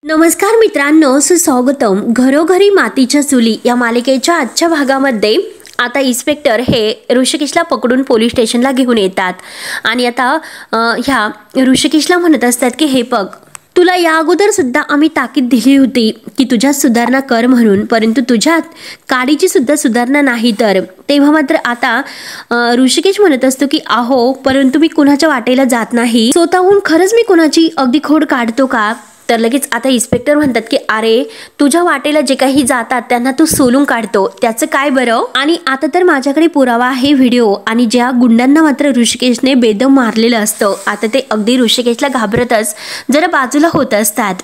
नमस्कार मित्रांनो, सुस्वागतम. घरोघरी मातीच्या चुली या मालिकेच्या आजच्या भागामध्ये आता इन्स्पेक्टर हे ऋषिकेशला पकडून पोलीस स्टेशनला घेऊन येतात आणि आता ह्या ऋषिकेशला म्हणत असतात की हे बघ, तुला या अगोदर सुद्धा आम्ही ताकीद दिली होती की तुझ्यात सुधारणा कर म्हणून, परंतु तुझ्यात काडीची सुद्धा सुधारणा नाही. तर तेव्हा मात्र आता ऋषिकेश म्हणत असतो की अहो, परंतु मी कुणाच्या वाटेला जात नाही, स्वतःहून खरंच मी कुणाची अगदी खोड काढतो का? तर लगेच आता इन्स्पेक्टर म्हणतात की अरे, तुझ्या वाटेला जे काही जातात त्यांना तू सोलून काढतो, त्याचं काय बरं? आणि आता तर माझ्याकडे पुरावा आहे, व्हिडिओ, आणि ज्या गुंडांना मात्र ऋषिकेशने बेदम मारलेलं असतं, आता ते अगदी ऋषिकेशला घाबरतच जरा बाजूला होत असतात.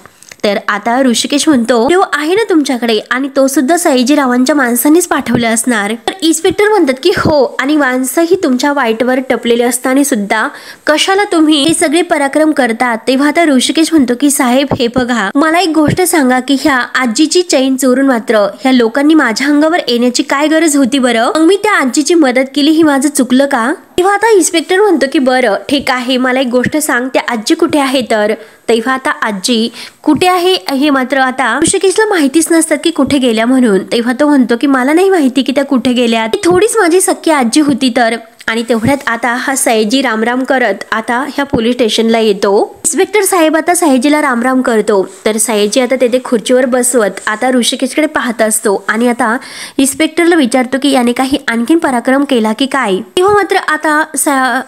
तर आता ऋषिकेश म्हणतो तो आहे ना तुमच्याकडे, आणि तो सुद्धा सयाजीरावांच्या माणसांनीच पाठवलं असणार. तर इन्स्पेक्टर म्हणतात की हो, आणि माणसंही तुमच्या वाईटवर टपलेले असताना सुद्धा कशाला तुम्ही हे सगळे पराक्रम करतात? तेव्हा आता ऋषिकेश म्हणतो की साहेब, हे बघा, मला एक गोष्ट सांगा की ह्या आजीची चैन चोरून मात्र ह्या लोकांनी माझ्या अंगावर येण्याची काय गरज होती बरं? मग मी त्या आजीची मदत केली, ही माझं चुकलं का? तेव्हा आता इन्स्पेक्टर म्हणतो की बरं ठीक आहे, मला एक गोष्ट सांग, त्या आजी कुठे आहे? तर तेव्हा आता आजी कुठे आहे हे मात्र आता ऋषिकेशला माहितीच नसतात की कुठे गेल्या म्हणून. तेव्हा तो म्हणतो की मला नाही माहिती की त्या कुठे गेल्या, ती थोडीच माझी सख्खी आजी होती. तर आणि तेवढ्यात आता हा सयाजी रामराम करत आता ह्या पोलीस स्टेशनला येतो. इन्स्पेक्टर साहेब आता सयाजीला रामराम करतो. तर सयाजी आता तेथे खुर्चीवर बसवत आता ऋषिकेशकडे पाहत असतो आणि आता इन्स्पेक्टरला विचारतो की याने काही आणखीन पराक्रम केला की काय? तेव्हा मात्र आता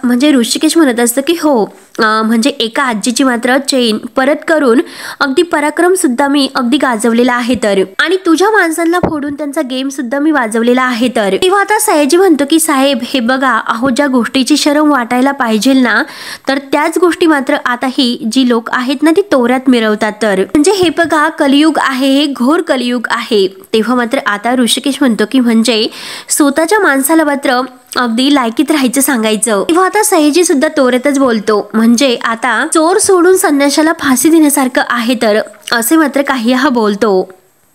म्हणजे ऋषिकेश म्हणत असतो की हो, म्हणजे एका आजीची मात्र चेन परत करून अगदी पराक्रम सुद्धा मी अगदी गाजवलेला आहे. तर आणि तुझ्या माणसांना फोडून त्यांचा गेम सुद्धा मी वाजवलेला आहे. तर तेव्हा आता सयाजी म्हणतो की साहेब, हे बघा, अहो, ज्या गोष्टीची शरम वाटायला पाहिजे ना, तर त्याच गोष्टी मात्र आता ही जी लोक आहेत ना, ती तोऱ्यात मिरवतात. तर म्हणजे हे बघा, कलियुग आहे, हे घोर कलियुग आहे. तेव्हा मात्र आता ऋषिकेश म्हणतो की म्हणजे स्वतःच्या माणसाला मात्र अगदी लायकीत राहायचं सांगायचं. तेव्हा आता सयाजी सुद्धा तोऱ्यातच बोलतो, म्हणजे आता चोर सोडून संन्याशाला फाशी देण्यासारखं आहे. तर असे मात्र काही हा बोलतो.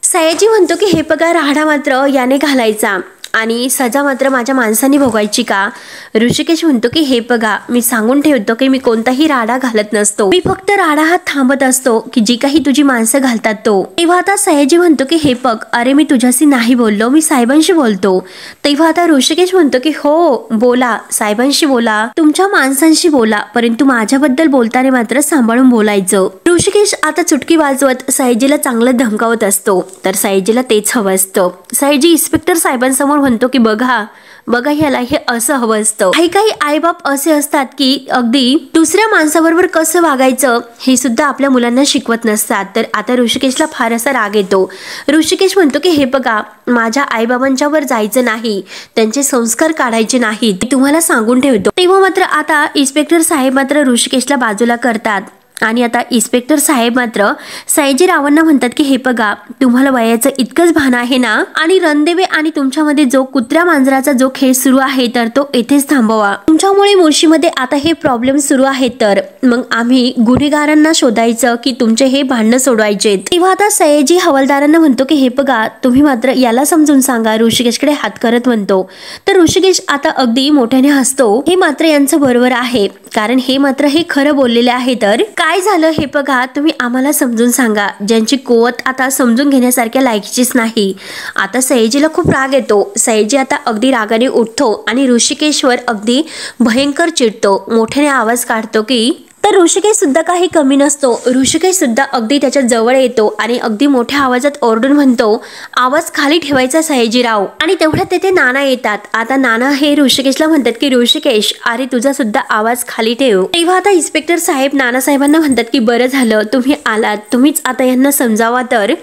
सयाजी म्हणतो की हे बघा, राडा मात्र याने घालायचा आणि सजा मात्र माझ्या माणसांनी भोगायची का? ऋषिकेश म्हणतो की हे बघा, मी सांगून ठेवतो की मी कोणताही राडा घालत नसतो, मी फक्त राडा हा थांबत असतो की जी काही तुझी माणसं घालतात तो. तेव्हा आता सयाजी म्हणतो की हे बघ, अरे मी तुझ्याशी नाही बोललो, मी साहेबांशी बोलतो. तेव्हा आता ऋषिकेश म्हणतो की हो बोला, साहेबांशी बोला, तुमच्या माणसांशी बोला, परंतु माझ्याबद्दल बोलताना मात्र सांभाळून बोलायचं. ऋषिकेश आता चुटकी वाजवत सयाजीला चांगलं धमकावत असतो. तर सयाजीला तेच हवं असतं. सयाजी इन्स्पेक्टर साहेबांसमोर म्हणतो की बघा, ह्याला हे असं हवं असतं. काही काही आईबाप असे असतात की अगदी दुसऱ्या माणसाबरोबर कसं वागायचं हे सुद्धा आपल्या मुलांना शिकवत नसतात. तर आता ऋषिकेशला फार असा राग येतो. ऋषिकेश म्हणतो की हे बघा, माझ्या आईबाबांच्यावर जायचं नाही, त्यांचे संस्कार काढायचे नाहीत, तुम्हाला सांगून ठेवतो. तेव्हा मात्र आता इन्स्पेक्टर साहेब मात्र ऋषिकेशला बाजूला करतात आणि आता इन्स्पेक्टर साहेब मात्र सयाजीरावांना म्हणतात की हे बघा, तुम्हाला वयाचं इतकंच भान आहे ना, आणि रणदेवे आणि तुमच्यामध्ये जो कुत्र्या मांजराचा जो खेळ सुरू आहे तर तो येथेच थांबवा. तुमच्यामुळे मुळशीमध्ये आता हे प्रॉब्लेम सुरू आहेत, तर मग आम्ही गुन्हेगारांना शोधायचं की तुमचे हे भांडणं सोडवायचे. तेव्हा आता सयाजी हवालदारांना म्हणतो की हे बघा, तुम्ही मात्र याला समजून सांगा, ऋषिकेशकडे हात करत म्हणतो. तर ऋषिकेश आता अगदी मोठ्याने हसतो. हे मात्र यांचं बरोबर आहे, कारण हे मात्र हे खरं बोललेले आहे. तर काय झालं हे बघा, तुम्ही आम्हाला समजून सांगा, ज्यांची कुवत आता समजून घेण्यासारख्या लायकीचीच नाही. आता सयाजीला खूप राग येतो. सयाजी आता अगदी रागाने उठतो आणि ऋषिकेशवर अगदी भयंकर चिडतो. मोठ्याने आवाज काढतो की तर ऋषिकेश सुद्धा काही कमी नसतो. ऋषिकेश सुद्धा अगदी त्याच्या जवळ येतो आणि अगदी मोठ्या आवाजात ओरडून म्हणतो, आवाज खाली ठेवायचा सयाजीराव. आणि तेवढ्यात तेथे नाना येतात. आता नाना हे ऋषिकेशला म्हणतात की ऋषिकेश, अरे तुझा सुद्धा आवाज खाली ठेव. तेव्हा आता इन्स्पेक्टर साहेब नानासाहेबांना म्हणतात की बरं झालं तुम्ही आलात, तुम्हीच आता यांना समजावा. तर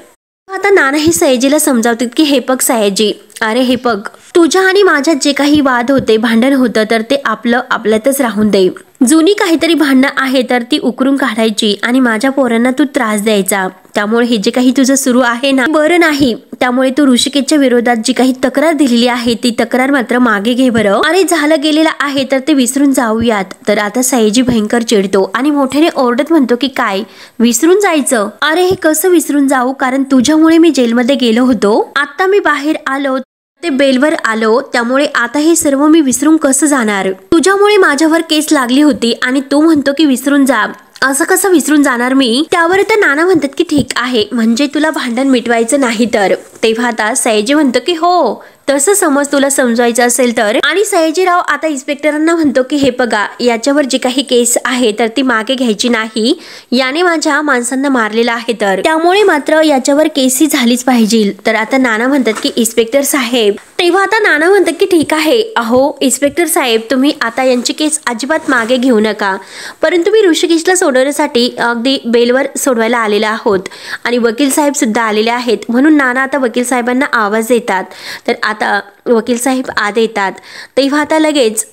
आता नाना हे सयाजीला समजावतात की हे बघ सयाजी, अरे हे बघ, तुझ्या आणि माझ्यात जे काही वाद होते, भांडण होतं, तर ते आपलं आपल्यातच राहून दे. जुनी काहीतरी भांडणं आहे तर ती उकरून काढायची आणि माझ्या पोरांना तू त्रास द्यायचा. त्यामुळे हे जे काही तुझं सुरू आहे ना, बरं नाही. त्यामुळे तू ऋषिकेशच्या विरोधात जी काही तक्रार दिलेली आहे ती तक्रार मात्र मागे घे बरं. अरे झालं गेलेलं आहे तर ते विसरून जाऊयात. तर आता सयाजी भयंकर चिडतो आणि मोठ्याने ओरडत म्हणतो की काय विसरून जायचं? अरे हे कसं विसरून जाऊ, कारण तुझ्यामुळे मी जेलमध्ये गेलो होतो, आता मी बाहेर आलो, ते बेलवर आलो, त्यामुळे आता हे सर्व मी विसरून कसं जाणार? तुझ्यामुळे माझ्यावर केस लागली होती आणि तू म्हणतो की विसरून जा. असं कसं विसरून जाणार मी? त्यावर तर नाना म्हणतात की ठीक आहे, म्हणजे तुला भांडण मिटवायचं नाही तर. तेव्हा आता सयाजी म्हणतो की हो तसं समज तुला समजवायचं असेल तर. आणि सयाजीराव आता इन्स्पेक्टरांना म्हणतो की हे बघा, याच्यावर जी काही केस आहे तर ती मागे घ्यायची नाही. याने माझ्या माणसांना मारलेलं आहे तर त्यामुळे मात्र याच्यावर केस ही झालीच पाहिजे. तर आता नाना म्हणतात की इन्स्पेक्टर साहेब. तेव्हा आता नाना म्हणतात की ठीक आहे, अहो इन्स्पेक्टर साहेब तुम्ही आता यांची केस अजिबात मागे घेऊ नका, परंतु मी ऋषिकेशला सोडवण्यासाठी अगदी बेलवर सोडवायला आलेला आहोत आणि वकील साहेब सुद्धा आलेले आहेत. म्हणून नाना आता वकील साहेबांना आवाज देतात. तर आता वकील साहेब आत येतात. तेव्हा आता लगेच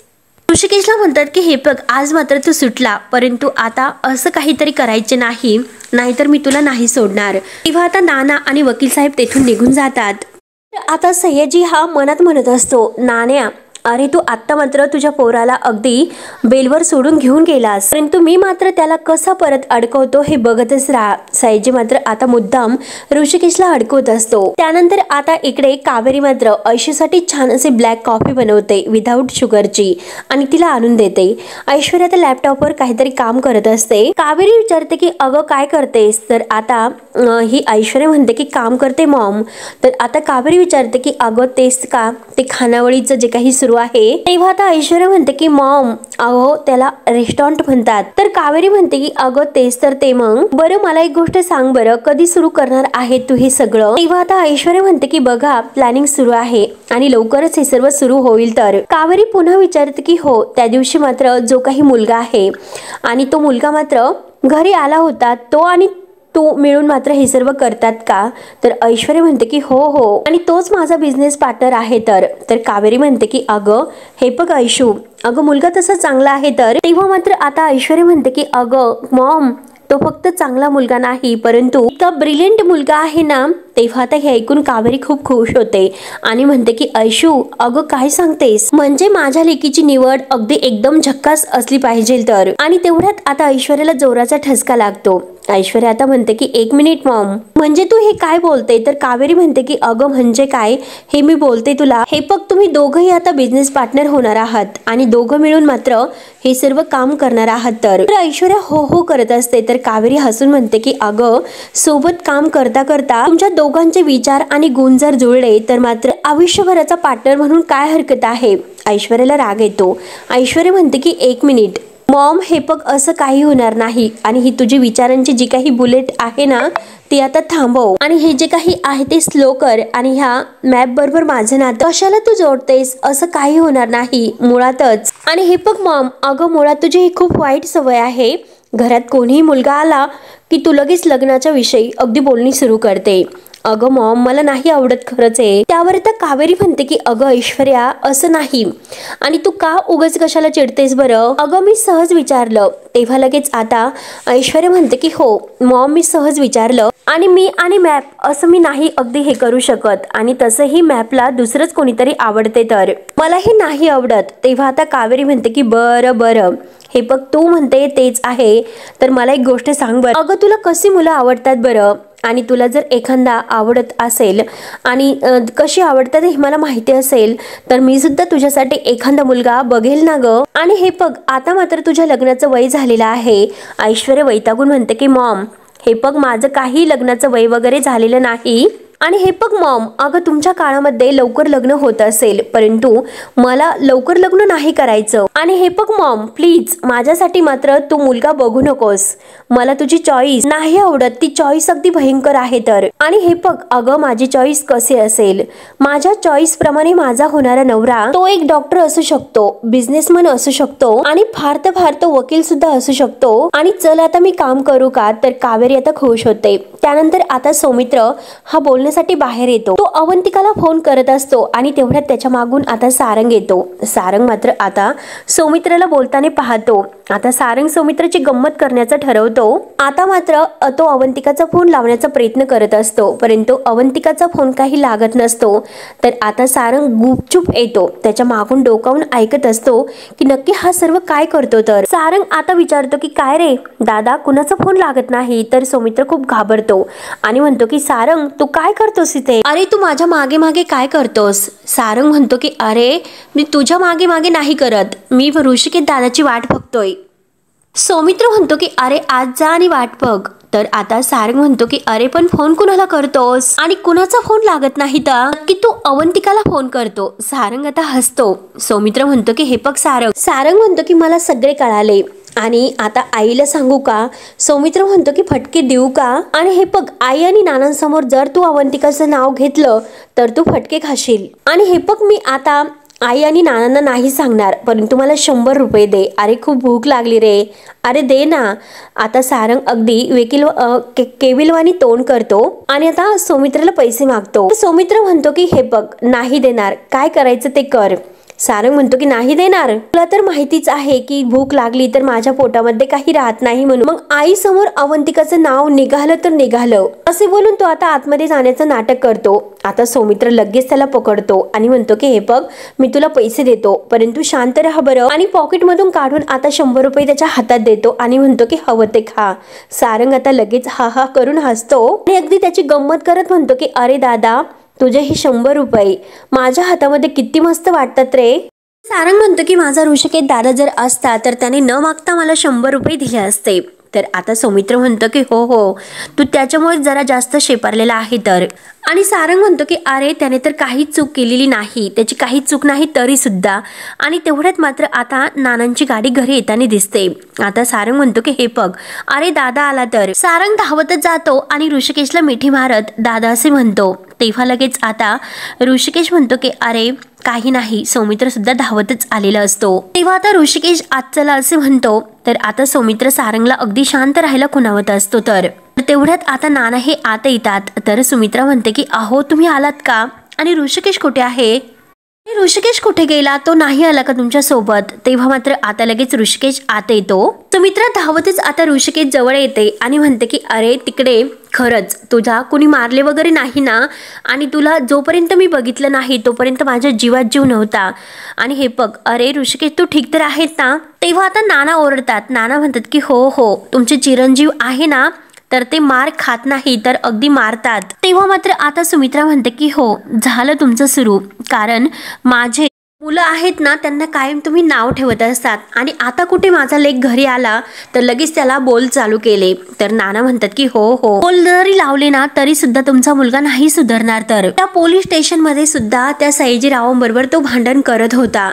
ऋषिकेशला म्हणतात की हे बघ, आज मात्र तू सुटला, परंतु आता असं काहीतरी करायचे नाही, नाहीतर मी तुला नाही सोडणार. तेव्हा आता नाना आणि वकील साहेब तेथून निघून जातात. आता सयाजी हा मनात म्हणत असतो, नाण्या अरे तू आत्ता मात्र तुझ्या पोराला अगदी बेलवर सोडून घेऊन गेलास, परंतु मी मात्र त्याला कसा परत अडकवतो हे बघतच राहा. सयाजी मात्र आता मुद्दाम ऋषिकेशला अडकवत असतो. त्यानंतर आता इकडे कावेरी मात्र ऐश्वर्यासाठी छान असे ब्लॅक कॉफी बनवते विदाऊट शुगरची आणि तिला आणून देते. ऐश्वर्या त्या लॅपटॉपवर काहीतरी काम करत असते. कावेरी विचारते की अगं काय करतेस? तर आता ही ऐश्वर्या म्हणते की काम करते मॉम. तर आता कावेरी विचारते की अगं तेच का, ते खानावळीचं जे काही सुरू आहे. तेव्हा आता ऐश्वर्या म्हणते की मॉम अहो त्याला रेस्टॉरंट म्हणतात. तर कावेरी म्हणते की अगं तेच तर ते. मग बरं मला एक गोष्ट सांग बरं, कधी सुरू करणार आहे तू हे सगळं? तेव्हा आता ऐश्वर्या म्हणते की बघा प्लॅनिंग सुरू आहे आणि लवकरच हे सर्व सुरू होईल. तर कावेरी पुन्हा विचारते की हो त्या दिवशी मात्र जो काही मुलगा आहे आणि तो मुलगा मात्र घरी आला होता, तो आणि तू मिळून मात्र हे सर्व करतात का? तर ऐश्वर्या म्हणते की हो हो आणि तोच माझा बिझनेस पार्टनर आहे. तर कावेरी म्हणते की अगं हे बघ ऐशू, अगं मुलगा तसा चांगला आहे. तर तेव्हा मात्र आता ऐश्वर्या म्हणते की अगं मॉम तो फक्त चांगला मुलगा नाही, परंतु इतका ब्रिलियंट मुलगा आहे ना. तेव्हा आता हे ऐकून कावेरी खूप खुश होते आणि म्हणते की ऐशू अगं काय सांगतेस, म्हणजे माझ्या लेकीची निवड अगदी एकदम झक्कास असली पाहिजे. तर आणि तेवढ्यात आता ऐश्वर्याला जोराचा ठसका लागतो. ऐश्वर्या आता म्हणते की एक मिनिट मॉम, म्हणजे तू हे काय बोलते? तर कावेरी म्हणते की अगं म्हणजे काय हे मी बोलते तुला, हे बघ तुम्ही दोघंही आता बिझनेस पार्टनर होणार आहात आणि दोघं मिळून मात्र हे सर्व काम करणार आहात. तर ऐश्वर्या हो हो करत असते. तर कावेरी हसून म्हणते की अगं सोबत काम करता करता तुमच्या दोघांचे विचार आणि गुण जर जुळले तर मात्र आयुष्यभराचा पार्टनर म्हणून काय हरकत आहे? ऐश्वर्याला राग येतो. ऐश्वर्या म्हणते की एक मिनिट मॉम, हे बघ असं काही होणार नाही आणि ही तुझी विचारांची जी काही बुलेट आहे ना ती आता थांबव आणि हे जे काही आहे ते स्लो कर आणि ह्या मॅप बरोबर माझं नातं कशाला तू जोडतेस? असं काही होणार नाही मुळातच. आणि हे बघ मॉम, अगं मुळात तुझी ही खूप वाईट सवय आहे. घरात कोणीही मुलगा आला की तू लगेच लग्नाच्या विषयी अगदी बोलणी सुरू करते. अगं मॉम मला नाही आवडत खरंच आहे. त्यावर तर कावेरी म्हणते की अगं ऐश्वर्या असं नाही आणि तू का उगाच कशाला चिडतेस बरं? अगं मी सहज विचारलं. तेव्हा लगेच आता ऐश्वर्या म्हणते की हो मॉम मी सहज विचारलं आणि मी आणि मॅप असं मी नाही अगदी हे करू शकत आणि तसंही मॅपला दुसरंच कोणीतरी आवडते तर मला हे नाही आवडत. तेव्हा आता कावेरी म्हणते की बरं बरं हे बघ तू म्हणते तेच आहे, तर मला एक गोष्ट सांग बरं, अगं तुला कशी मुलं आवडतात बरं? आणि तुला जर एखादा आवडत असेल आणि कशी आवडतात हे मला माहिती असेल तर मी सुद्धा तुझ्यासाठी एखादा मुलगा बघेल ना ग. आणि हे बघ आता मात्र तुझ्या लग्नाचं वय झालेलं आहे. ऐश्वर्या वैतागून म्हणते की मॉम हे बघ माझं काही लग्नाचं वय वगैरे झालेलं नाही. आणि हे बघ मॉम, अगं तुमच्या काळामध्ये लवकर लग्न होत असेल परंतु मला लवकर लग्न नाही करायचं. आणि हे बघ मॉम प्लीज माझ्यासाठी मात्र तू मुलगा बघू नकोस, मला तुझी चॉईस नाही आवडत, ती चॉईस अगदी भयंकर आहे. तर आणि हे बघ अगं माझी चॉईस कसे असेल, माझ्या चॉईस प्रमाणे माझा होणारा नवरा तो एक डॉक्टर असू शकतो, बिझनेसमॅन असू शकतो आणि फार तर फार तो वकील सुद्धा असू शकतो. आणि चल आता मी काम करू का? तर कावेरी आता खुश होते. त्यानंतर आता सौमित्र हा बोलण्यासाठी बाहेर येतो. तो अवंतिकाला फोन करत असतो आणि तेवढ्यात त्याच्या मागून आता सारंग येतो. सारंग मात्र आता सौमित्राला बोलताना पाहतो. आता सारंग सौमित्राची गंमत करण्याचं ठरवतो. आता मात्र तो अवंतिकाचा फोन लावण्याचा प्रयत्न करत असतो परंतु अवंतिकाचा फोन काही लागत नसतो. तर आता सारंग गुपचूप येतो, त्याच्या मागून डोकावून ऐकत असतो की नक्की हा सर्व काय करतो. तर सारंग आता विचारतो की काय रे दादा कुणाचा फोन लागत नाही? तर सौमित्र खूप घाबरतो आणि म्हणतो की सारंग तू काय करतोस इथे? अरे तू माझ्या मागे मागे काय करतोस? सारंग म्हणतो की अरे मी तुझ्या मागे मागे नाही करत, मी ऋषिकेश दादाची वाट बघतोय. सौमित्र म्हणतो की अरे आज जा आणि वाट बघ. तर आता सारंग म्हणतो की अरे पण फोन कुणाला करतोस आणि कुणाचा फोन लागत नाही तर की तू अवंतिकाला फोन करतो. सारंग आता हसतो. सौमित्र म्हणतो की हे बघ सारंग म्हणतो की मला सगळे कळाले आणि आता आईला सांगू का. सौमित्र म्हणतो की फटके देऊ का. आणि हे बघ आई आणि नानांसमोर जर तू अवंतिकाचं नाव घेतलं तर तू फटके खाशील. आणि हे बघ मी आता आई आणि नानांना नाही सांगणार, परंतु मला 100 रुपये दे. अरे खूप भूक लागली रे. अरे दे ना. आता सारंग अगदी केविलवाणी तोंड करतो आणि आता सौमित्राला पैसे मागतो. सौमित्र म्हणतो की हे बघ नाही देणार, काय करायचं ते कर. सारंग म्हणतो की नाही देणार. तुला तर माहितीच आहे की भूक लागली तर माझ्या पोटामध्ये काही राहत नाही म्हणून. मग आई समोर अवंतिकाचं नाव निघालं तर निघालं असे बोलून तो आता आतमध्ये जाण्याचं नाटक करतो. आता सौमित्र लगेच त्याला पकडतो आणि म्हणतो की हे बघ मी तुला पैसे देतो, परंतु शांत राहा बरं. आणि पॉकेटमधून काढून आता 100 रुपये त्याच्या हातात देतो आणि म्हणतो की हवं ते खा. सारंग आता लगेच हा हा करून हसतो आणि अगदी त्याची गंमत करत म्हणतो की अरे दादा तुझे हे 100 रुपये माझ्या हातामध्ये किती मस्त वाटतात रे. सारंग म्हणतो की माझा ऋषिकेश दादा जर असता तर त्याने न मागता मला 100 रुपये दिले असते. तर आता सौमित्र म्हणतो की हो तू त्याच्यामुळे जरा जास्त शेपारलेला आहे तर. आणि सारंग म्हणतो की अरे त्याने तर काही चूक केलेली नाही, त्याची काही चूक नाही तरी सुद्धा. आणि तेवढ्यात मात्र आता नानांची गाडी घरी येताना दिसते. आता सारंग म्हणतो की हे बघ अरे दादा आला तर. सारंग धावतच जातो आणि ऋषिकेशला मिठी मारत दादा असे म्हणतो. तेव्हा लगेच आता ऋषिकेश म्हणतो की अरे काही नाही. सौमित्र सुद्धा धावतच आलेला असतो. तेव्हा आता ऋषिकेश आज चला असे म्हणतो. तर आता सौमित्र सारंगला अगदी शांत राहायला खुणावत असतो. तर तेवढ्यात आता नाना हे आत येतात. तर सुमित्रा म्हणते की अहो तुम्ही आलात का आणि ऋषिकेश कुठे आहे. ऋषिकेश कुठे गेला, तो नाही आला का तुमच्या सोबत. तेव्हा मात्र आता लगेच ऋषिकेश आत येतो. सुमित्रा धावतच आता ऋषिकेश जवळ येते आणि म्हणते की अरे तिकडे खरंच तुझा कुणी मारले वगैरे नाही ना. आणि तुला जोपर्यंत मी बघितलं नाही तोपर्यंत माझ्या जीवात जीव नव्हता. आणि हे बघ अरे ऋषिकेश तू ठीक तर आहेत ना. तेव्हा आता नाना ओरडतात. नाना म्हणतात की हो तुमचे चिरंजीव आहे ना तर ते मार खात नाही तर अगदी मारतात. तेव्हा मात्र आता सुमित्रा म्हणते की हो झालं तुमचं सुरू, कारण माझे मुलं आहेत ना त्यांना कायम तुम्ही नाव ठेवत असतात. आणि आता कुठे माझा लेक घरी आला तर लगेच त्याला बोल चालू केले. तर नाना म्हणतात की हो बोल जरी लावले ना तरी सुद्धा तुमचा मुलगा नाही सुधारणार. तर त्या पोलीस स्टेशन मध्ये सुद्धा त्या सयाजीरावांबरोबर तो भांडण करत होता.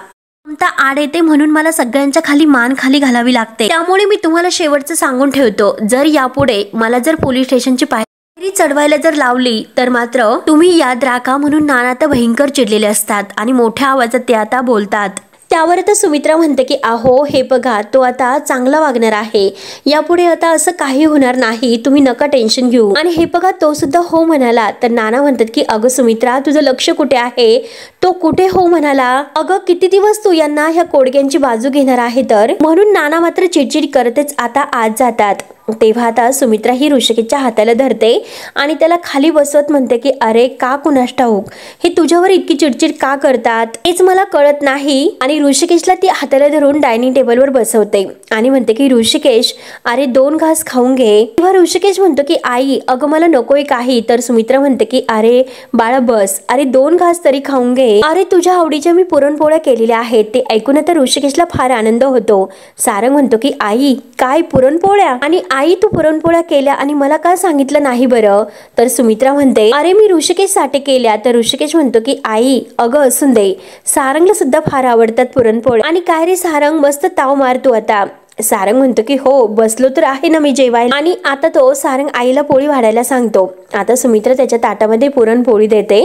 आड येते म्हणून मला सगळ्यांच्या खाली मान खाली घालावी लागते. त्यामुळे मी तुम्हाला शेवटचं सांगून ठेवतो, जर यापुढे मला जर पोलीस स्टेशनची पायरी चढवायला जर लावली तर मात्र तुम्ही याद राखा. म्हणून नाना तर भयंकर चिडलेले असतात आणि मोठ्या आवाजात ते आता बोलतात. त्यावर आता सुमित्रा म्हणते की अहो हे बघा तो आता चांगला वागणार आहे, यापुढे आता असं काही होणार नाही, तुम्ही नका टेन्शन घेऊ. आणि हे बघा तो सुद्धा हो म्हणाला. तर नाना म्हणतात की अगं सुमित्रा तुझं लक्ष कुठे आहे. तो कुठे हो म्हणाला. अगं किती दिवस तू यांना ह्या कोडक्यांची बाजू घेणार आहे. तर म्हणून नाना मात्र चिडचिड करतच आता आत जातात. तेव्हा आता सुमित्रा ही ऋषिकेशच्या हाताला धरते आणि त्याला खाली बसवत म्हणते की अरे का कुणास ठाऊक हे तुझ्यावर इतकी चिडचिड का करतात हेच मला कळत नाही. आणि ऋषिकेशला ती हाताला धरून डायनिंग टेबलवर बसवते आणि म्हणते की ऋषिकेश अरे 2 घास खाऊन घे. तेव्हा ऋषिकेश म्हणतो की आई अगं मला नकोय काही. तर सुमित्रा म्हणते की अरे बाळा बस, अरे 2 घास तरी खाऊन घे. अरे तुझ्या आवडीच्या मी पुरणपोळ्या केलेल्या आहेत. ते ऐकून आता ऋषिकेशला फार आनंद होतो. सारंग म्हणतो की आई काय पुरणपोळ्या, आणि आई तू पुरणपोळ्या केल्या आणि मला का सांगितलं नाही बरं. तर सुमित्रा म्हणते अरे मी ऋषिकेश साठी केल्या. तर ऋषिकेश म्हणतो की आई अगं असून दे, सारंगला सुद्धा फार आवडतात पुरणपोळ्या. आणि काय रे सारंग मस्त ताव मारतो आता. सारंग म्हणतो की हो बसलो तर आहे ना मी जेवायला. आणि आता तो सारंग आईला पोळी वाढायला सांगतो. आता सुमित्रा त्याच्या ताटामध्ये पुरणपोळी देते.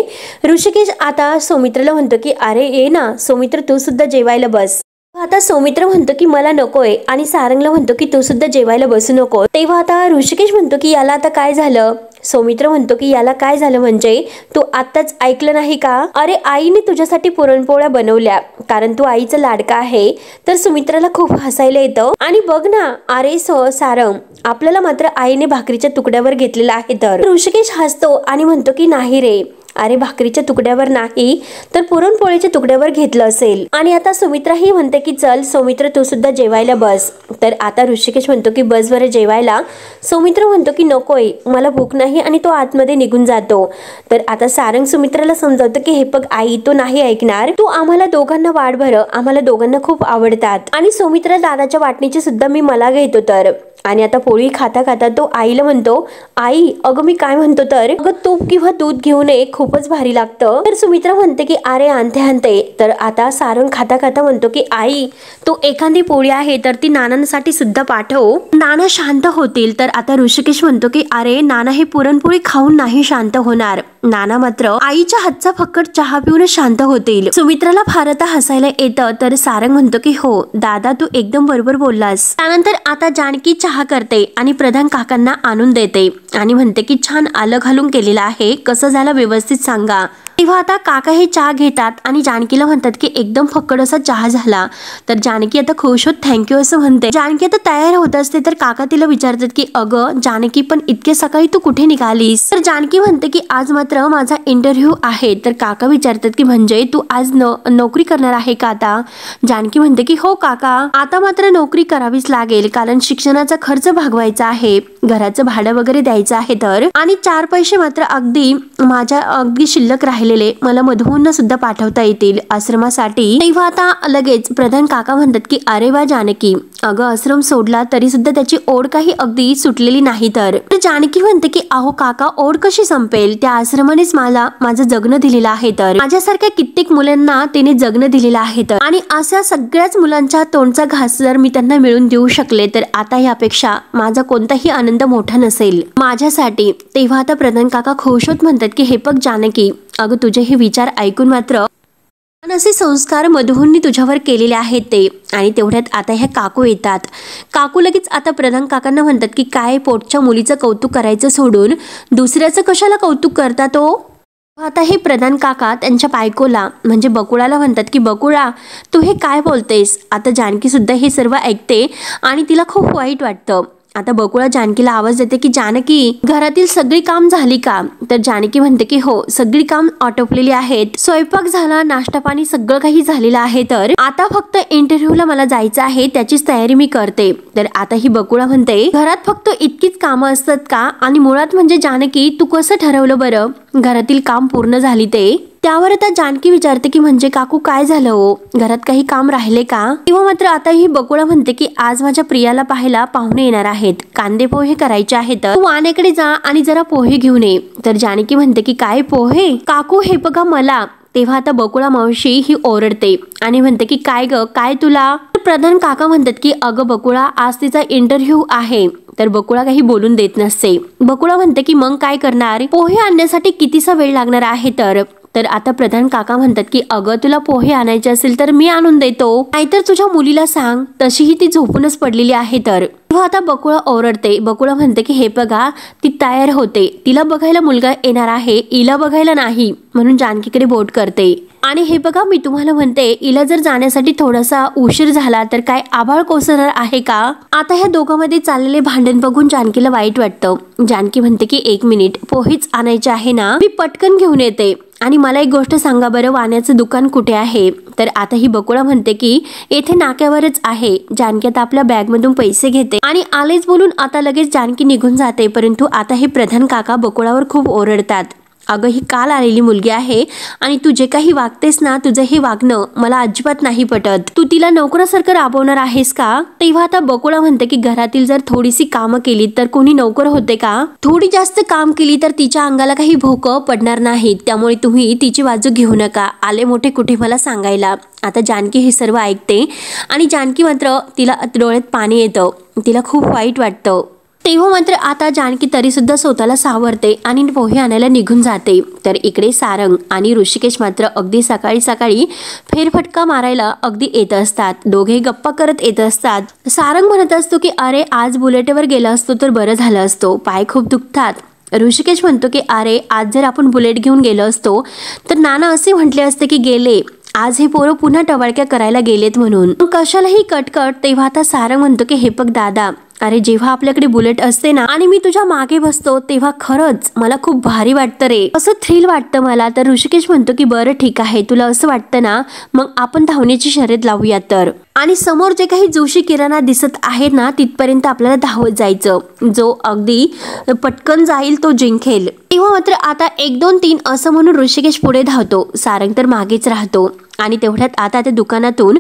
ऋषिकेश आता सौमित्राला म्हणतो की अरे ये ना सौमित्र तू सुद्धा जेवायला बस. आता सौमित्र म्हणतो की मला नकोय आणि सारंगला म्हणतो की तू सुद्धा जेवायला बसू नको. तेव्हा आता ऋषिकेश म्हणतो की याला आता काय झालं. सौमित्र म्हणतो की याला काय झालं म्हणजे तू आत्ताच ऐकलं नाही का. अरे आईने तुझ्यासाठी पुरणपोळ्या बनवल्या कारण तू आईचा लाडका आहे. तर सुमित्राला खूप हसायला येतं. आणि बघ ना अरे सारंग आपल्याला मात्र आईने भाकरीच्या तुकड्यावर घेतलेला आहे. तर ऋषिकेश हसतो आणि म्हणतो की नाही रे अरे भाकरीच्या तुकड्यावर नाही तर पुरणपोळीच्या तुकड्यावर घेतलं असेल. आणि आता सुमित्रा ही म्हणते की चल सौमित्र तू सुद्धा जेवायला बस. तर आता ऋषिकेश म्हणतो की बस बरं जेवायला. सौमित्र म्हणतो की नकोय मला भूक नाही आणि तो आतमध्ये निघून जातो. तर आता सारंग सुमित्राला समजावतं की हे बघ आई तो नाही ऐकणार, तू आम्हाला दोघांना वाढ भर, आम्हाला दोघांना खूप आवडतात आणि सौमित्र दादाच्या वाटणीची सुद्धा मी मला घेतो. तर आणि आता पोळी खाता खाता तो आईला म्हणतो आई अगं मी काय म्हणतो तर अगं तूप किंवा दूध घेऊन ये खूपच भारी लागतं. तर सुमित्रा म्हणते की अरे आणते. तर आता सारंग खाता खाता म्हणतो की आई तो एखादी पोळी आहे तर ती नानांसाठी सुद्धा पाठव, नाना शांत होतील. तर आता ऋषिकेश म्हणतो की अरे नाना हे पुरणपोळी खाऊन नाही शांत होणार, नाना मात्र आईच्या हातचा फक्कट चहा पिऊन शांत होतील. सुमित्राला फार आता हसायला येतं. तर सारंग म्हणतो की हो दादा तू एकदम बरोबर बोललास. त्यानंतर आता जानकी चहा करते आणि प्रधान काकांना आणून देते आणि म्हणते की छान आलं घालून केलेलं आहे, कसं झालं व्यवस्थित सांगा. तेव्हा आता काका हे चहा घेतात आणि जानकीला म्हणतात की एकदम फक्कड असा चहा झाला. तर जानकी आता खुश होत थँक्यू असं म्हणते. जानकी आता तयार होत असते तर काका तिला विचारतात की अगं जानकी पण इतके सकाळी तू कुठे निघालीस. तर जानकी म्हणते की आज मात्र माझा इंटरव्ह्यू आहे. तर काका विचारतात की म्हणजे तू आज नोकरी करणार आहे का आता. जानकी म्हणते की हो काका आता मात्र नोकरी करावीच लागेल कारण शिक्षणाचा खर्च भागवायचा आहे, घराचं भाडं वगैरे द्यायचं आहे. तर आणि 4 पैसे मात्र अगदी शिल्लक राहिले मला मधून सुद्धा पाठवता येतील आश्रमासाठी. तेव्हा आता लगेच प्रधान काका म्हणतात की अरे वा जानकी अगं आश्रम सोडला तरी सुद्धा त्याची ओढ काही अगदी सुटलेली नाही. तर जानकी म्हणते की अहो काका ओढ कशी संपेल, त्या आश्रमानेच मला माझं जगणं दिलेलं आहे. तर माझ्यासारख्या कित्येक मुलांना त्याने जगणं दिलेलं आहे. तर आणि अशा सगळ्याच मुलांच्या तोंडचा घास जर मी त्यांना मिळून देऊ शकले तर आता यापेक्षा माझा कोणताही आनंद मोठा नसेल माझ्यासाठी. तेव्हा आता प्रधान काका खुश होत म्हणतात की हे बघ जानकी अगं तुझे हे विचार ऐकून मात्र असे संस्कार मधुहूंनी तुझ्यावर केलेले आहेत ते. आणि तेवढ्यात आता ह्या काकू येतात. काकू लगेच आता प्रधान काकांना म्हणतात की काय पोटच्या मुलीचं कौतुक करायचं सोडून दुसऱ्याचं कशाला कौतुक करता तो. आता हे प्रधान काका त्यांच्या बायकोला म्हणजे बकुळाला म्हणतात की बकुळा तू हे काय बोलतेस. आता जानकी सुद्धा हे सर्व ऐकते आणि तिला खूप वाईट वाटतं. आता बकुळा जानकीला आवाज देते की जानकी घरातील सगळी काम झाली का. तर जानकी म्हणते की हो सगळी काम आटोपलेली आहेत, स्वयंपाक झाला, नाश्ता पाणी सगळं काही झालेलं आहे. तर आता फक्त इंटरव्ह्यूला मला जायचं आहे त्याचीच तयारी मी करते. तर आता ही बकुळा म्हणते घरात फक्त इतकीच कामं असतात का आणि मुळात म्हणजे जानकी तू कसं ठरवलं बरं घरातील काम पूर्ण झाली ते. त्यावर आता जानकी विचारते की म्हणजे काकू काय झालं हो, घरात काही काम राहिले का. किंवा मात्र आता ही बकुळा म्हणते की आज माझ्या प्रियाला पाहायला पाहुणे येणार आहेत, कांदे पोहे करायचे आहेत, तू वाण्याकडे जा आणि जरा पोहे घेऊन ये. तर जानकी म्हणते की काय पोहे काकू हे बघा मला. तेव्हा आता बकुळा मावशी ही ओरडते आणि म्हणते की काय ग काय तुला. प्रधान काका म्हणतात की अगं बकुळा आज तिचा इंटरव्ह्यू आहे. तर बकुळा काही बोलून देत नसते. बकुळा म्हणते की मग काय करणार, पोहे आणण्यासाठी कितीसा वेळ लागणार आहे. तर आता प्रधान काका म्हणतात की अगं तुला पोहे आणायचे असेल तर मी आणून देतो, नाहीतर तुझ्या मुलीला सांग, तशीही ती झोपूनच पडलेली आहे. तर आता बकुळा ओरडते. बकुळा म्हणते की हे बघा ती तयार होते, तिला बघायला मुलगा येणार आहे, हिला बघायला नाही, म्हणून जानकीकडे बोट करते. आणि हे बघा मी तुम्हाला म्हणते हिला जर जाण्यासाठी थोडासा उशीर झाला तर काय आभाळ कोसळणार आहे का. आता ह्या दोघांमध्ये चाललेले भांडण बघून जानकीला वाईट वाटतं. जानकी म्हणते की 1 मिनिट पोहेच आणायचे आहे ना, मी पटकन घेऊन येते. आणि मला एक गोष्ट सांगा बरं वाण्याचं दुकान कुठे आहे. तर आता ही बकुळा म्हणते की येथे नाक्यावरच आहे. जानकी आता आपल्या बॅग मधून पैसे घेते आणि आलेच बोलून आता लगेच जानकी निघून जाते. परंतु आता हे प्रधान काका बकुळावर खूप ओरडतात. अगं ही काल आलेली मुलगी आहे आणि तू जे काही वागतेस ना तुझं हे वागणं मला अजिबात नाही पटत, तू तिला नोकरासारखं राबवणार आहेस का. तेव्हा आता बकुळा म्हणते की घरातील जर थोडीशी कामं केली तर कोणी नोकर होते का, थोडी जास्त काम केली तर तिच्या अंगाला काही भोकं पडणार नाहीत, त्यामुळे तुम्ही तिची बाजू घेऊ नका, आले मोठे कुठे मला सांगायला. आता जानकी हे सर्व ऐकते आणि जानकी मात्र तिला डोळ्यात पाणी येतं, तिला खूप वाईट वाटतं. तेव्हा मात्र आता जानकी तरी सुद्धा स्वतःला सावरते आणि पोहे आणायला निघून जाते. तर इकडे सारंग आणि ऋषिकेश मात्र अगदी सकाळी सकाळी फेरफटका मारायला अगदी येत असतात. दोघे गप्पा करत येत असतात. सारंग म्हणत असतो की अरे आज बुलेटवर गेला असतो तर बरं झालं असतो, पाय खूप दुखतात. ऋषिकेश म्हणतो की अरे आज जर आपण बुलेट घेऊन गेलो असतो तर नाना असे म्हटले असते की गेले आज हे पोरं पुन्हा टवाळक्या करायला गेलेत म्हणून, कशालाही कटकट. तेव्हा आता सारंग म्हणतो की हे बघ दादा अरे जेव्हा आपल्याकडे बुलेट असते ना आणि मी तुझ्या मागे बसतो तेव्हा खरंच मला खूप भारी वाटतं रे, असं थ्रिल वाटतं मला. तर ऋषिकेश म्हणतो की बरं ठीक आहे, तुला असं वाटतं ना, मग आपण धावण्याची शर्यत लावूया तर. आणि समोर जे काही जोशी किराणा दिसत आहेत ना तिथपर्यंत आपल्याला धावत जायचं. जो अगदी पटकन जाईल तो जिंकेल. तेव्हा मात्र आता 1 2 3 असं म्हणून ऋषिकेश पुढे धावतो, सारंग तर मागेच राहतो. आणि तेवढ्यात आता त्या दुकानातून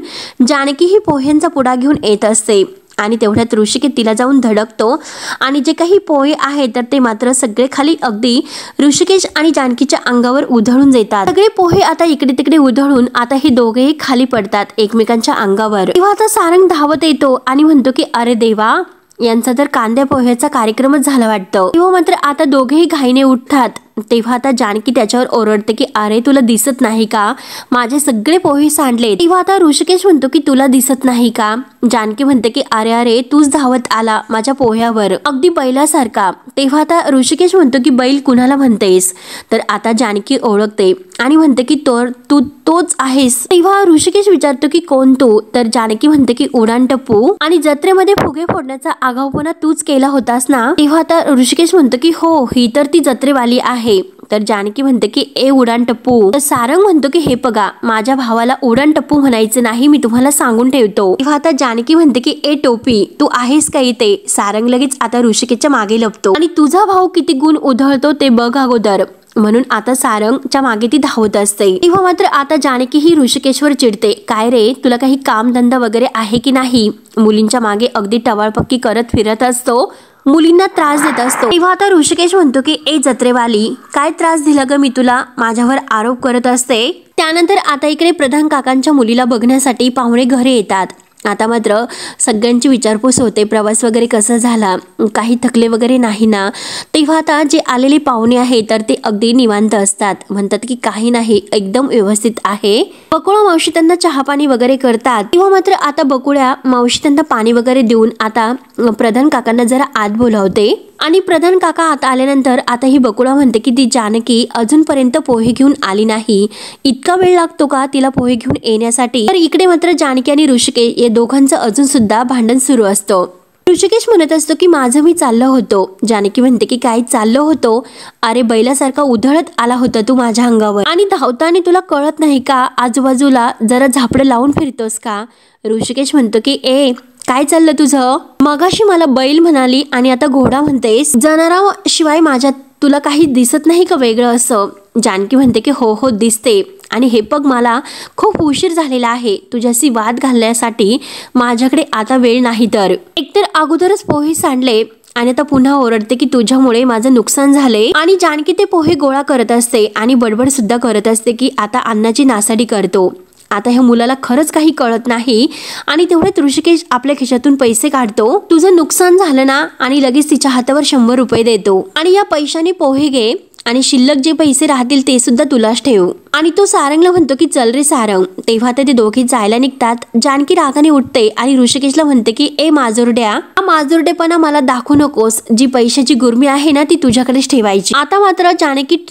जानकी ही पोह्यांचा पुडा घेऊन येत असते आणि तेवढ्यात ऋषिकेश तिला जाऊन धडकतो आणि जे काही पोहे आहेत तर ते मात्र सगळे खाली अगदी ऋषिकेश आणि जानकीच्या अंगावर उधळून देतात. सगळे पोहे आता इकडे तिकडे उधळून आता हे दोघेही खाली पडतात एकमेकांच्या अंगावर. तेव्हा आता सारंग धावत येतो आणि म्हणतो की अरे देवा, यांचा तर कांद्या पोह्याचा कार्यक्रमच झाला वाटतं. तेव्हा मात्र आता दोघेही घाईने उठतात. तेव्हा आता जानकी त्याच्यावर ओरडते की अरे तुला दिसत नाही का, माझे सगळे पोहे सांडले. तेव्हा आता ऋषिकेश म्हणतो की तुला दिसत नाही का. जानकी म्हणते की अरे अरे तूच धावत आला माझ्या पोह्यावर अगदी बैलासारखा. तेव्हा आता ऋषिकेश म्हणतो की बैल कुणाला म्हणतेस. तर आता जानकी ओळखते आणि म्हणते की तू तोच आहेस. तेव्हा ऋषिकेश विचारतो की कोण तू. तर जानकी म्हणते की उडान टप्पू, आणि जत्रेमध्ये फुगे फोडण्याचा आगाऊपणा तूच केला होतास ना. तेव्हा आता ऋषिकेश म्हणतो की हो, ही तर ती जत्रेवाली आहे. तर जानकी म्हणते की ए उडान टप्पू. तर सारंग म्हणतो की हे बघा, माझ्या भावाला उडान टप्पू म्हणायचं नाही, मी तुम्हाला सांगून ठेवतो. तेव्हा आता जानकी म्हणते की ए टोपी, तू आहेस का इथे. सारंग लगेच आता ऋषिकेशच्या मागे लपतो आणि तुझा भाऊ किती गुण उधळतो ते बघ अगोदर, म्हणून आता सारंगच्या मागे ती धावत असते. तेव्हा मात्र आता जानकी ही ऋषिकेशवर चिडते, काय रे तुला काही कामधंदा वगैरे आहे की नाही. मुलींच्या मागे अगदी टवाळपक्की करत फिरत असतो, मुलींना त्रास देत असतो. तेव्हा आता ऋषिकेश म्हणतो की ए जत्रेवाली, काय त्रास दिला ग मी तुला, माझ्यावर आरोप करत असते. त्यानंतर आता इकडे प्रधान काकांच्या मुलीला बघण्यासाठी पाहुणे घरी येतात. आता मात्र सगळ्यांची विचारपूस होते, प्रवास वगैरे कसा झाला, काही थकले वगैरे नाही ना. तेव्हा आता जे आलेले पाहुणे आहेत तर ते अगदी निवांत असतात, म्हणतात की काही नाही, एकदम व्यवस्थित आहे. बकुळा मावशी त्यांना चहा पाणी वगैरे करतात. तेव्हा मात्र आता बकुळ्या मावशी त्यांना पाणी वगैरे देऊन आता प्रधान काकांना जरा आत बोलावते. आणि प्रधान काका आता आल्यानंतर आता ही बकुळा म्हणते की ती जानकी अजूनपर्यंत पोहे घेऊन आली नाही, इतका वेळ लागतो का तिला पोहे घेऊन येण्यासाठी. तर इकडे मात्र जानकी आणि ऋषिकेश या दोघांचं अजून सुद्धा भांडण सुरू असतं. ऋषिकेश म्हणत असतो की माझं मी चाललो होतो. जानकी म्हणते की काय चाललो होतो, अरे बैलासारखा उधळत आला होता तू माझ्या अंगावर, आणि धावताना तुला कळत नाही का, आजूबाजूला जरा झापडं लावून फिरतोस का. ऋषिकेश म्हणतो की ए काय चाललं तुझं, मगाशी मला बैल म्हणाली आणि आता घोडा म्हणतेस, जनावराशिवाय माझ्यात तुला काही दिसत नाही का वेगळं असं. जानकी म्हणते की हो हो दिसते, आणि हे बघ मला खूप उशीर झालेला आहे, तुझ्याशी वाद घालण्यासाठी माझ्याकडे आता वेळ नाही. तर एकतर अगोदरच पोहे सांडले आणि आता पुन्हा ओरडते की तुझ्यामुळे माझं नुकसान झाले. आणि जानकी ते पोहे गोळा करत असते आणि बडबड सुद्धा करत असते की आता अन्नाची नासाडी करतो. आता ह्या मुलाला खरंच काही कळत नाही. आणि तेवढ्यात ऋषिकेश आपल्या खिशातून पैसे काढतो, तुझं नुकसान झालं ना, आणि लगेच तिच्या हातावर 100 रुपये देतो, आणि या पैशाने पोहे घे आणि शिल्लक जे पैसे राहतील ते सुद्धा तुलाच ठेव. आणि तो सारंगला म्हणतो की चल रे सारंग. तेव्हा ते दोघे जायला निघतात. जानकी रागाने उठते आणि ऋषिकेशला म्हणते की ए माजुरड्या, हा माजुरडेपणा मला दाखवू नकोस, जी पैशाची गुर्मी आहे ना ती तुझ्याकडेच ठेवायची. आता मात्र जानकी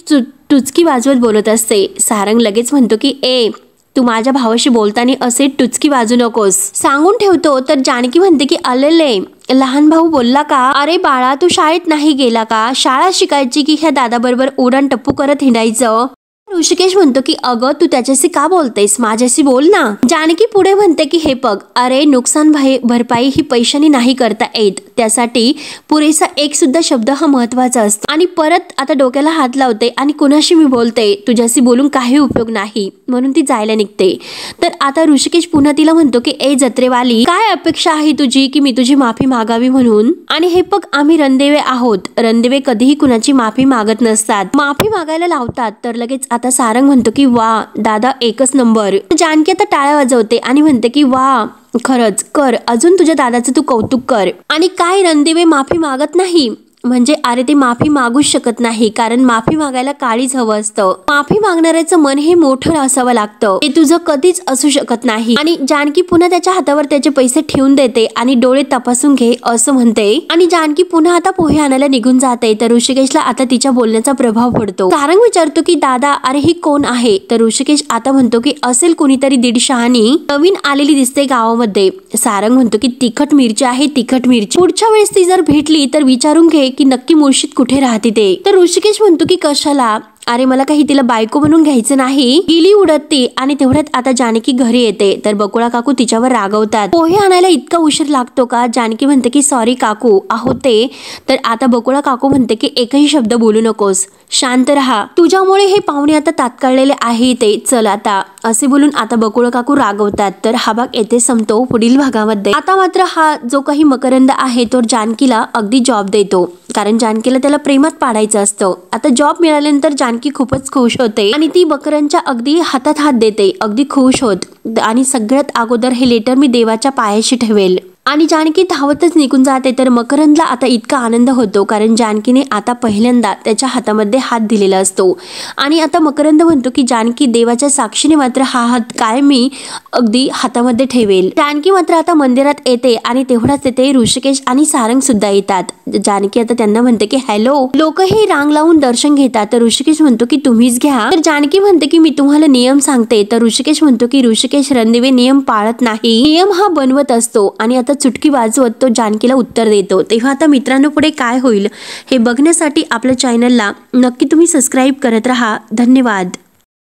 टुचकी वाजवत बोलत असते. सारंग लगेच म्हणतो की ए तू माझ्या भावाशी बोलताना असे टुचकी वाजू नकोस, सांगून ठेवतो. तर जानकी म्हणते की अलेले लहान भाऊ बोलला का, अरे बाळा तू शाळेत नाही गेला का, शाळा शिकायची की ह्या दादाबरोबर उडान टप्पू करत हिंडायचं. ऋषिकेश म्हणतो की अगं तू त्याच्याशी का बोलतेस, माझ्याशी बोल ना. जानकी पुढे म्हणते की हे बघ, अरे नुकसान भरपाई ही पैशाने नाही करता येत, त्यासाठी पुरेसा एक सुद्धा शब्द हा महत्वाचा असतो. आणि परत आता डोक्याला हात लावते आणि कुणाशी मी बोलते, तुझ्याशी बोलून काही उपयोग नाही, म्हणून ती जायला निघते. तर आता ऋषिकेश पुन्हा तिला म्हणतो की ए जत्रेवाली, काय अपेक्षा आहे तुझी की मी तुझी माफी मागावी म्हणून. आणि हे बघ आम्ही रणदेवे आहोत, रणदेवे कधीही कुणाची माफी मागत नसतात, माफी मागायला लावतात. तर लगेच आता सारंग म्हणतो की वा दादा एकच नंबर. जानकी आता टाळ्या वाजवते आणि म्हणते की वा खरंच कर, अजून तुझ्या दादाचं तू कौतुक कर. आणि काय रणदेवे माफी मागत नाही, म्हणजे अरे ते माफी मागूच शकत नाही, कारण माफी मागायला काळीच हवं असतं. माफी मागणाऱ्याचं मन हे मोठं असावं लागतं, ते तुझं कधीच असू शकत नाही. आणि जानकी पुन्हा त्याच्या हातावर त्याचे पैसे ठेवून देते आणि डोळे तपासून घे असं म्हणते. आणि जानकी पुन्हा आता पोहे आणायला निघून जाते. तर ऋषिकेशला आता तिच्या बोलण्याचा प्रभाव पडतो. सारंग विचारतो की दादा अरे ही कोण आहे. तर ऋषिकेश आता म्हणतो की असेल कुणीतरी दीडशहानी नवीन आलेली दिसते गावामध्ये. सारंग म्हणतो की तिखट मिरची आहे, तिखट मिरची. पुढच्या वेळेस ती जर भेटली तर विचारून घे की नक्की मुळशीत कुठे राहते ते. तर ऋषिकेश म्हणतो की कशाला, अरे मला काही तिला बायको बनून घ्यायचं नाही. गेली उडत ती. आणि तेवढ्यात आता जानकी घरी येते. तर बकुळा काकू तिच्यावर रागवतात. पोहे आणायला इतका उशीर लागतो का. जानकी म्हणते की सॉरी काकू आहो ते. तर आता बकुळा काकू म्हणते की एकही शब्द बोलू नकोस, शांत राहा, तुझ्यामुळे हे पाहुणे आता तात्काळलेले आहे ते, चल आता, असे बोलून आता बकुळा काकू रागवतात. तर हा भाग येथे संपतो. पुढील भागामध्ये आता मात्र हा जो काही मकरंद आहे तो जानकीला अगदी जॉब देतो, कारण जानकीला त्याला प्रेमात पाडायचं असतं. आता जॉब मिळाल्यानंतर जानकी खूपच खुश होते आणि ती मकरंदच्या अगदी हातात हात देते, अगदी खुश होत. आणि सगळ्यात अगोदर हे लेटर मी देवाच्या पायाशी ठेवेल. आणि जानकी धावतच निघून जाते. तर मकरंदला आता इतका आनंद होतो कारण जानकीने आता पहिल्यांदा त्याच्या हातामध्ये हात दिलेला असतो. आणि आता मकरंद म्हणतो की जानकी देवाच्या साक्षीने मात्र हा हात कायमी अगदी हातामध्ये ठेवेल. जानकी मात्र आता मंदिरात येते आणि तेवढाच तिथे ऋषिकेश आणि सारंग सुद्धा येतात. जानकी आता त्यांना म्हणते की हॅलो. लोक हे रांग लावून दर्शन घेतात. तर ऋषिकेश म्हणतो की तुम्हीच घ्या. तर जानकी म्हणते की मी तुम्हाला नियम सांगते. तर ऋषिकेश म्हणतो की ऋषिकेश रणदिवे नियम पाळत नाही, नियम हा बनवत असतो. आणि आता चुटकी वाजवत तो जानकीला उत्तर देतो. तेव्हा आता मित्रांनो पुढे काय होईल हे बघण्यासाठी आपल्या चॅनलला नक्की तुम्ही सबस्क्राईब करत राहा. धन्यवाद.